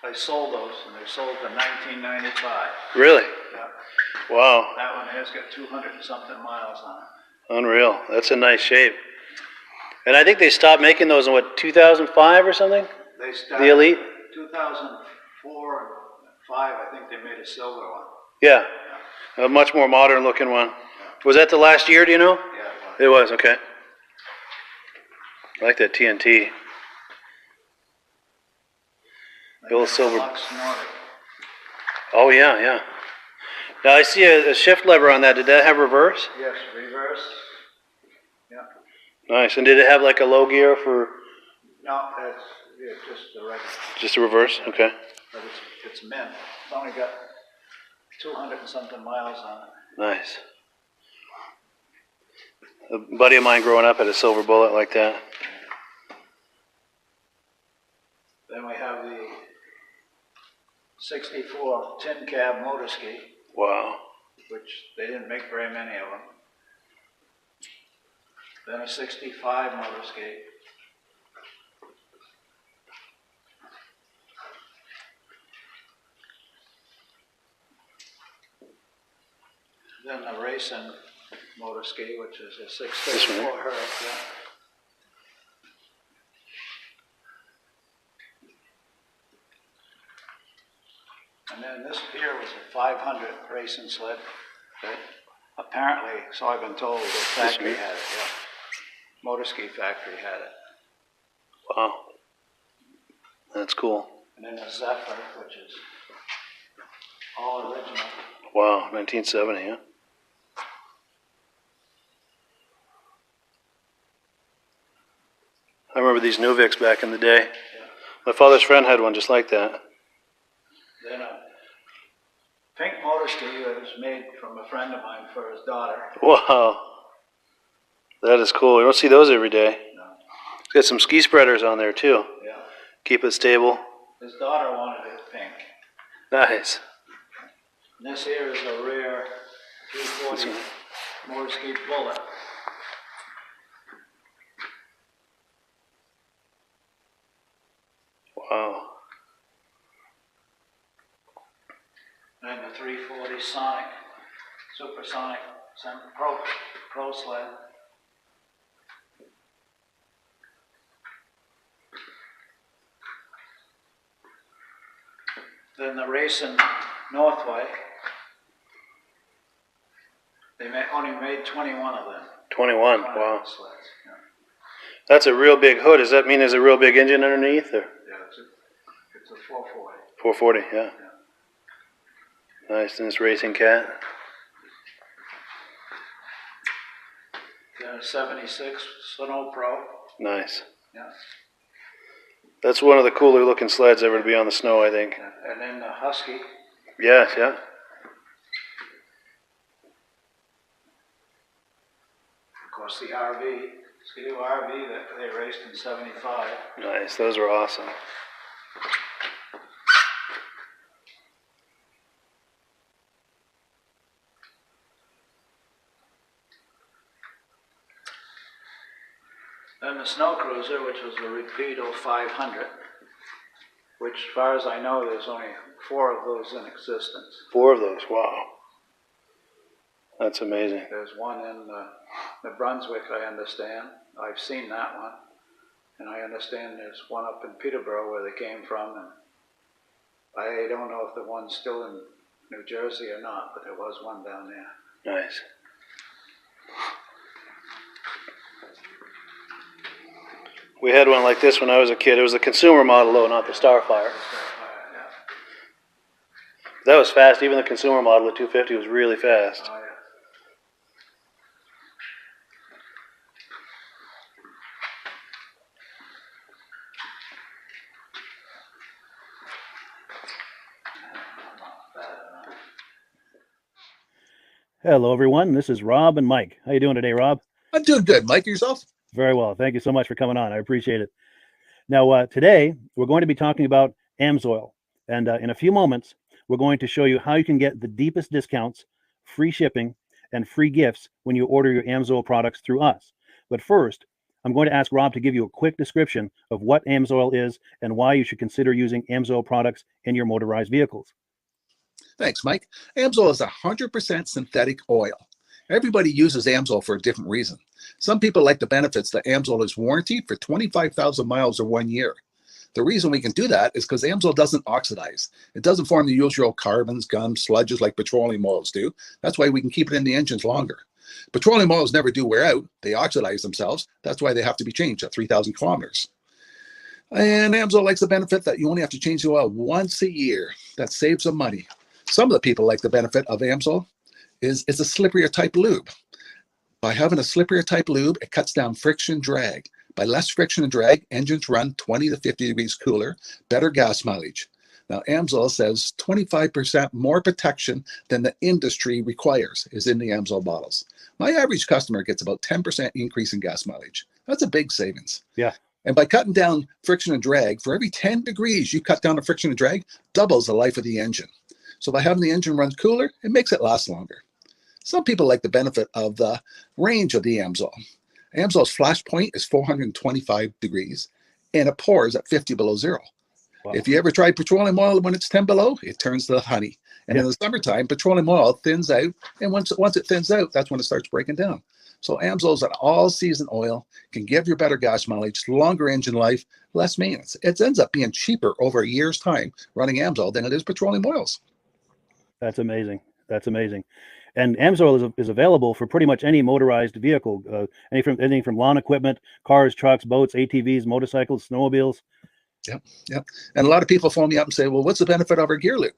I sold those, and they're sold in 1995. Really? Yeah. Wow. That one has got 200 and something miles on it. Unreal. That's a nice shape. And I think they stopped making those in, what, 2005 or something? They started The Elite? 2004 and 5, I think they made a silver one. Yeah. A much more modern looking one. Yeah. Was that the last year, do you know? Yeah, It was, okay. I like that TNT. The old silver. Lux Nordic. Oh, yeah, yeah. Now I see a shift lever on that. Did that have reverse? Yes, reverse. Yeah. Nice. And did it have like a low gear for No, that's just the regular. just a reverse? Okay. But it's mint. It's only got 200 and something miles on it. Nice. A buddy of mine growing up had a silver bullet like that. Then we have the 64 tin cab motor ski, Wow. which they didn't make very many of them. Then a 65 motor ski. Then the racing motor ski, which is a 634 Herc. Yeah. And then this here was a 500 racing sled that apparently, so I've been told, the factory had it, yeah. Motor ski factory had it. Wow. That's cool. And then a Zephyr, which is all original. Wow. 1970, yeah. I remember these Nuvics back in the day. My father's friend had one just like that. Then a pink motor ski was made from a friend of mine for his daughter. Wow. That is cool. You don't see those every day. No. It's got some ski spreaders on there too. Yeah. Keep it stable. His daughter wanted it pink. Nice. And this here is a rare 340 motor ski bullet. Wow. And the 340 Sonic, Supersonic, Pro sled. Then the Racing Northway, they only made 21 of them. 21. Wow. Sleds. Yeah. That's a real big hood. Does that mean there's a real big engine underneath? Or? Yeah, it's a 440. 440, yeah. Nice. And this Racing Cat. Then a 76 Snow Pro. Nice. Yeah. That's one of the cooler looking sleds ever to be on the snow, I think. And then the Husky. Yes, yeah. Of course, the RV, Ski-Doo RV that they raced in '75. Nice. Those were awesome. Then the Snow Cruiser, which was a Rapido 500, which, as far as I know, there's only 4 of those in existence. 4 of those. Wow. That's amazing. There's one in New Brunswick, I understand. I've seen that one. And I understand there's one up in Peterborough where they came from. And I don't know if the one's still in New Jersey or not, but there was one down there. Nice. We had one like this when I was a kid. It was a consumer model, though, not the Starfire. Yeah. That was fast. Even the consumer model at 250 was really fast. Oh, yeah. Hello, everyone. This is Rob and Mike. How you doing today, Rob? I'm doing good. Mike, yourself? Very well. Thank you so much for coming on. I appreciate it. Now, today, we're going to be talking about AMSOIL. And in a few moments, we're going to show you how you can get the deepest discounts, free shipping, and free gifts when you order your AMSOIL products through us. But first, I'm going to ask Rob to give you a quick description of what AMSOIL is and why you should consider using AMSOIL products in your motorized vehicles. Thanks, Mike. AMSOIL is 100% synthetic oil. Everybody uses AMSOIL for a different reason. Some people like the benefits that AMSOIL is warranted for 25,000 miles or 1 year. The reason we can do that is because AMSOIL doesn't oxidize. It doesn't form the usual carbons, gums, sludges like petroleum oils do. That's why we can keep it in the engines longer. Petroleum oils never do wear out. They oxidize themselves. That's why they have to be changed at 3,000 kilometers. And AMSOIL likes the benefit that you only have to change the oil once a year. That saves them money. Some of the people like the benefit of AMSOIL is it's a slipperier type lube. By having a slipperier type lube, it cuts down friction drag. By less friction and drag, engines run 20 to 50 degrees cooler, better gas mileage. Now, AMSOIL says 25% more protection than the industry requires is in the AMSOIL bottles. My average customer gets about 10% increase in gas mileage. That's a big savings. Yeah. And by cutting down friction and drag, for every 10 degrees you cut down the friction and drag, doubles the life of the engine. So by having the engine run cooler, it makes it last longer. Some people like the benefit of the range of the AMSOIL. AMSOIL's flash point is 425 degrees, and it pours at 50 below zero. Wow. If you ever try petroleum oil when it's 10 below, it turns to honey. And in the summertime, petroleum oil thins out, and once it thins out, that's when it starts breaking down. So AMSOIL is an all-season oil, can give you better gas mileage, longer engine life, less maintenance. It ends up being cheaper over a year's time running AMSOIL than it is petroleum oils. That's amazing. That's amazing. And AMSOIL is available for pretty much any motorized vehicle, anything from lawn equipment, cars, trucks, boats, ATVs, motorcycles, snowmobiles. Yep. And a lot of people phone me up and say, well, what's the benefit of our gear lube?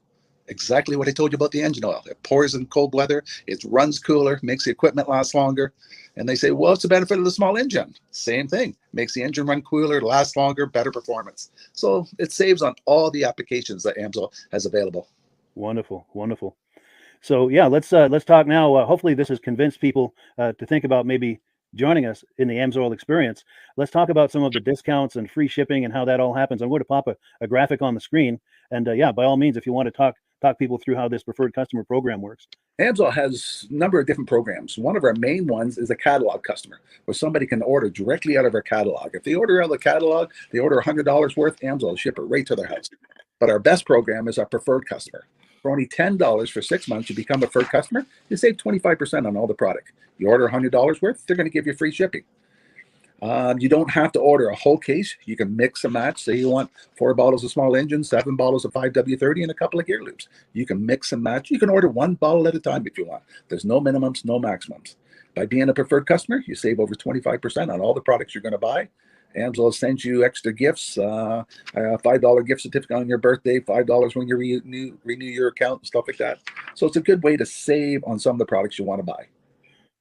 Exactly what I told you about the engine oil. It pours in cold weather, it runs cooler, makes the equipment last longer. And they say, well, what's the benefit of the small engine? Same thing. Makes the engine run cooler, last longer, better performance. So it saves on all the applications that AMSOIL has available. Wonderful, wonderful. So yeah, let's talk now. Hopefully, this has convinced people to think about maybe joining us in the AMSOIL experience. Let's talk about some of the discounts and free shipping and how that all happens. I'm going to pop a graphic on the screen, and yeah, by all means, if you want to talk people through how this preferred customer program works. AMSOIL has a number of different programs. One of our main ones is a catalog customer, where somebody can order directly out of our catalog. If they order out of the catalog, they order $100 worth, AMSOIL will ship it right to their house. But our best program is our preferred customer. For only $10 for 6 months, you become a preferred customer. You save 25% on all the product. You order $100 worth, they're going to give you free shipping. You don't have to order a whole case. You can mix and match. Say you want 4 bottles of small engine, 7 bottles of 5W30, and a couple of gear loops. You can mix and match. You can order 1 bottle at a time if you want. There's no minimums, no maximums. By being a preferred customer, you save over 25% on all the products you're going to buy. AMSOIL sends you extra gifts, a $5 gift certificate on your birthday, $5 when you renew your account, and stuff like that. So it's a good way to save on some of the products you want to buy.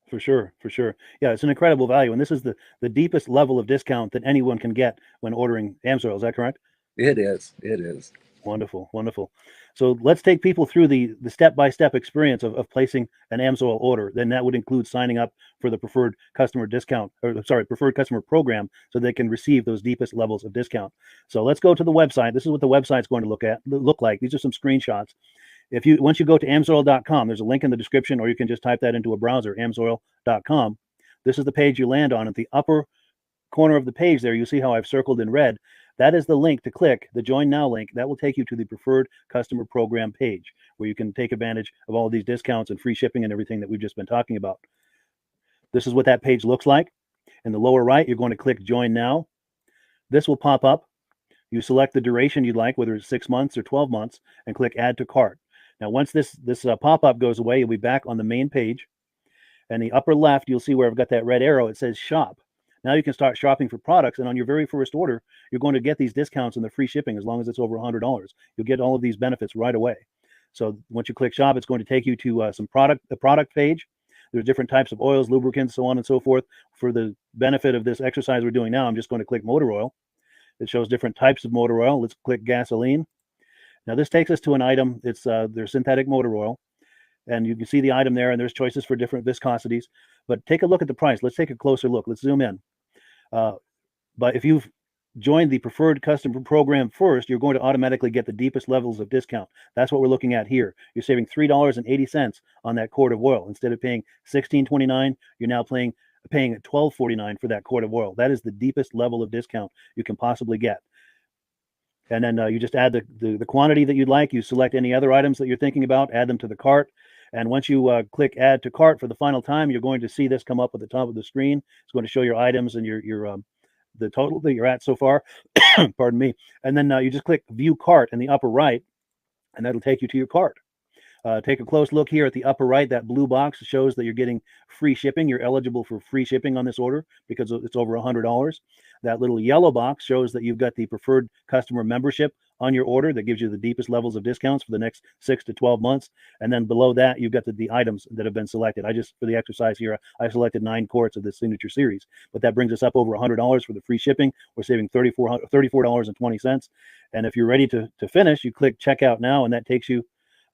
For sure, for sure. Yeah, it's an incredible value, and this is the deepest level of discount that anyone can get when ordering AMSOIL. Is that correct? It is. It is. Wonderful, wonderful. So let's take people through the step-by-step experience of placing an AMSOIL order. Then that would include signing up for the preferred customer discount, preferred customer program, so they can receive those deepest levels of discount. So let's go to the website. This is what the website's going to look like. These are some screenshots. Once you go to amsoil.com, there's a link in the description, or you can just type that into a browser, amsoil.com. This is the page you land on. At the upper corner of the page there, you see how I've circled in red. That is the link to click, the Join Now link. That will take you to the Preferred Customer Program page, where you can take advantage of all of these discounts and free shipping and everything that we've just been talking about. This is what that page looks like. In the lower right, you're going to click Join Now. This will pop up. You select the duration you'd like, whether it's 6 months or 12 months, and click Add to Cart. Now, once this pop-up goes away, you'll be back on the main page. And the upper left, you'll see where I've got that red arrow. It says Shop. Now you can start shopping for products, and on your very first order, you're going to get these discounts and the free shipping as long as it's over $100. You'll get all of these benefits right away. So once you click Shop, it's going to take you to the product page. There's different types of oils, lubricants, so on and so forth. For the benefit of this exercise we're doing now, I'm just going to click motor oil. It shows different types of motor oil. Let's click gasoline. Now this takes us to an item. It's their synthetic motor oil. And you can see the item there, and there's choices for different viscosities. But take a look at the price. Let's take a closer look. Let's zoom in. But if you've joined the Preferred Customer Program first, you're going to automatically get the deepest levels of discount. That's what we're looking at here. You're saving $3.80 on that quart of oil. Instead of paying $16.29, you're now paying $12.49 for that quart of oil. That is the deepest level of discount you can possibly get. And then you just add the quantity that you'd like. You select any other items that you're thinking about, add them to the cart. And once you click Add to Cart for the final time, you're going to see this come up at the top of the screen. It's going to show your items and the total that you're at so far. Pardon me. And then you just click View Cart in the upper right, and that'll take you to your cart. Take a close look here at the upper right. That blue box shows that you're getting free shipping. You're eligible for free shipping on this order because it's over $100. That little yellow box shows that you've got the preferred customer membership on your order that gives you the deepest levels of discounts for the next 6 to 12 months. And then below that, you've got the items that have been selected. For the exercise here, I selected 9 quarts of the Signature Series, but that brings us up over $100 for the free shipping. We're saving $34.20. And if you're ready to finish, you click Checkout Now, and that takes you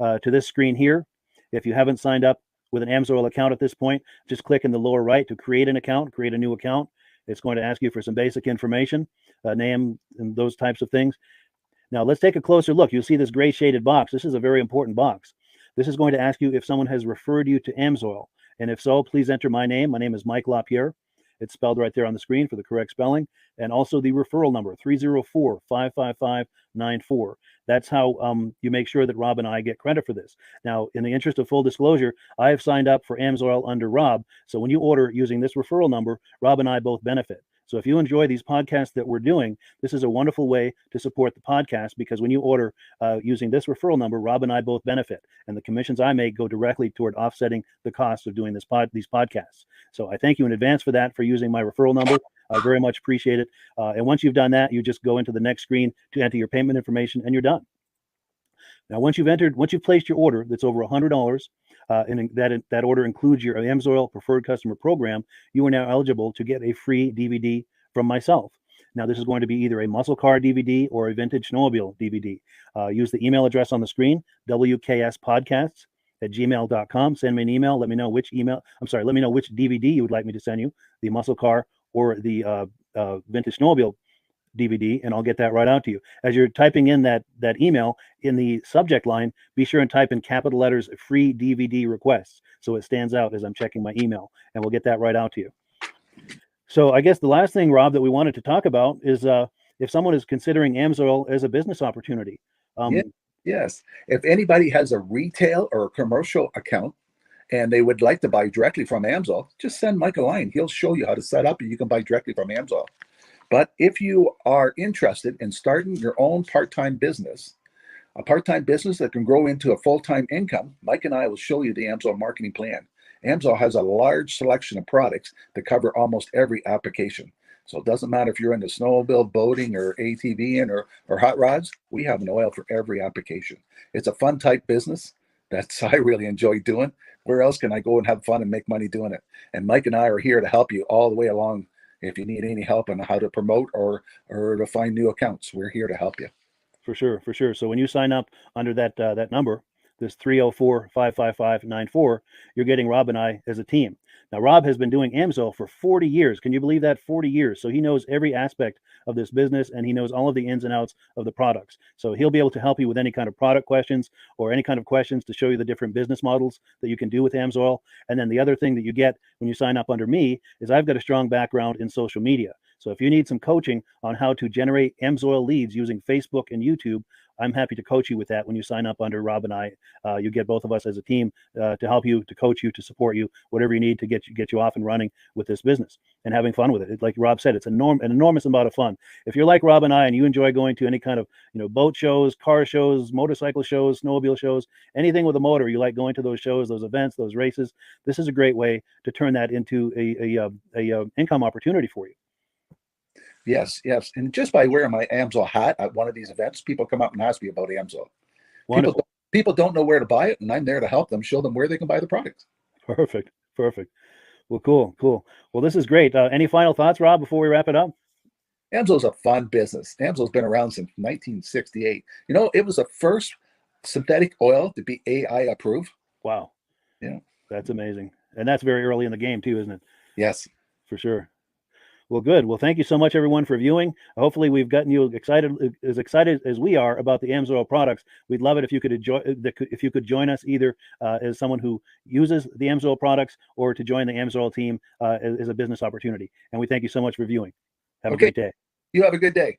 to this screen here. If you haven't signed up with an AMSOIL account at this point, just click in the lower right to create an account, create a new account. It's going to ask you for some basic information, name, and those types of things. Now let's take a closer look. You'll see this gray shaded box. This is a very important box. This is going to ask you if someone has referred you to AMSOIL. And if so, please enter my name. My name is Mike LaPierre. It's spelled right there on the screen for the correct spelling. And also the referral number, 304-555-94. That's how you make sure that Rob and I get credit for this. Now, in the interest of full disclosure, I have signed up for AMSOIL under Rob. So when you order using this referral number, Rob and I both benefit. So if you enjoy these podcasts that we're doing, this is a wonderful way to support the podcast, because when you order using this referral number, Rob and I both benefit. And the commissions I make go directly toward offsetting the cost of doing these podcasts. So I thank you in advance for that, for using my referral number. I very much appreciate it. And once you've done that, you just go into the next screen to enter your payment information, and you're done. Now, once you've placed your order that's over $100, and that order includes your AMSOIL Preferred Customer Program, you are now eligible to get a free DVD from myself. Now, this is going to be either a muscle car DVD or a vintage snowmobile DVD. Use the email address on the screen, wkspodcasts@gmail.com. Send me an email. Let me know which DVD you would like me to send you, the muscle car or the vintage snowmobile DVD, and I'll get that right out to you. As you're typing in that email, in the subject line, be sure and type in capital letters "free DVD requests" so it stands out as I'm checking my email, and we'll get that right out to you. So I guess the last thing, Rob, that we wanted to talk about is if someone is considering AMSOIL as a business opportunity. Yes. If anybody has a retail or a commercial account and they would like to buy directly from AMSOIL, just send Mike a line. He'll show you how to set up and you can buy directly from AMSOIL. But if you are interested in starting your own part-time business, a part-time business that can grow into a full-time income, Mike and I will show you the AMSOIL marketing plan. AMSOIL has a large selection of products that cover almost every application. So it doesn't matter if you're into snowmobile, boating, or ATVing or hot rods, we have an oil for every application. It's a fun type business that's I really enjoy doing. Where else can I go and have fun and make money doing it? And Mike and I are here to help you all the way along. If you need any help on how to promote or to find new accounts, we're here to help you. For sure. So when you sign up under that number, this 304-555-94, you're getting Rob and I as a team. Now, Rob has been doing AMSOIL for 40 years. Can you believe that? 40 years. So he knows every aspect of this business, and he knows all of the ins and outs of the products. So he'll be able to help you with any kind of product questions or any kind of questions to show you the different business models that you can do with AMSOIL. And then the other thing that you get when you sign up under me is I've got a strong background in social media. So if you need some coaching on how to generate AMSOIL leads using Facebook and YouTube, I'm happy to coach you with that when you sign up under Rob and I. You get both of us as a team to help you, to coach you, to support you, whatever you need to get you off and running with this business and having fun with it. Like Rob said, it's an enormous amount of fun. If you're like Rob and I and you enjoy going to any kind of boat shows, car shows, motorcycle shows, snowmobile shows, anything with a motor, you like going to those shows, those events, those races, this is a great way to turn that into a income opportunity for you. Yes. And just by wearing my AMSOIL hat at one of these events, people come up and ask me about AMSOIL. Wonderful. People don't know where to buy it, and I'm there to help them, show them where they can buy the product. Perfect. Well, cool. Well, this is great. Any final thoughts, Rob, before we wrap it up? AMSOIL's a fun business. AMSOIL's been around since 1968. It was the first synthetic oil to be AI approved. Wow. Yeah. That's amazing. And that's very early in the game too, isn't it? Yes. For sure. Well, good. Well, thank you so much, everyone, for viewing. Hopefully, we've gotten you excited as we are about the AMSOIL products. We'd love it if you could join us either as someone who uses the AMSOIL products or to join the AMSOIL team as a business opportunity. And we thank you so much for viewing. Have a great day. You have a good day.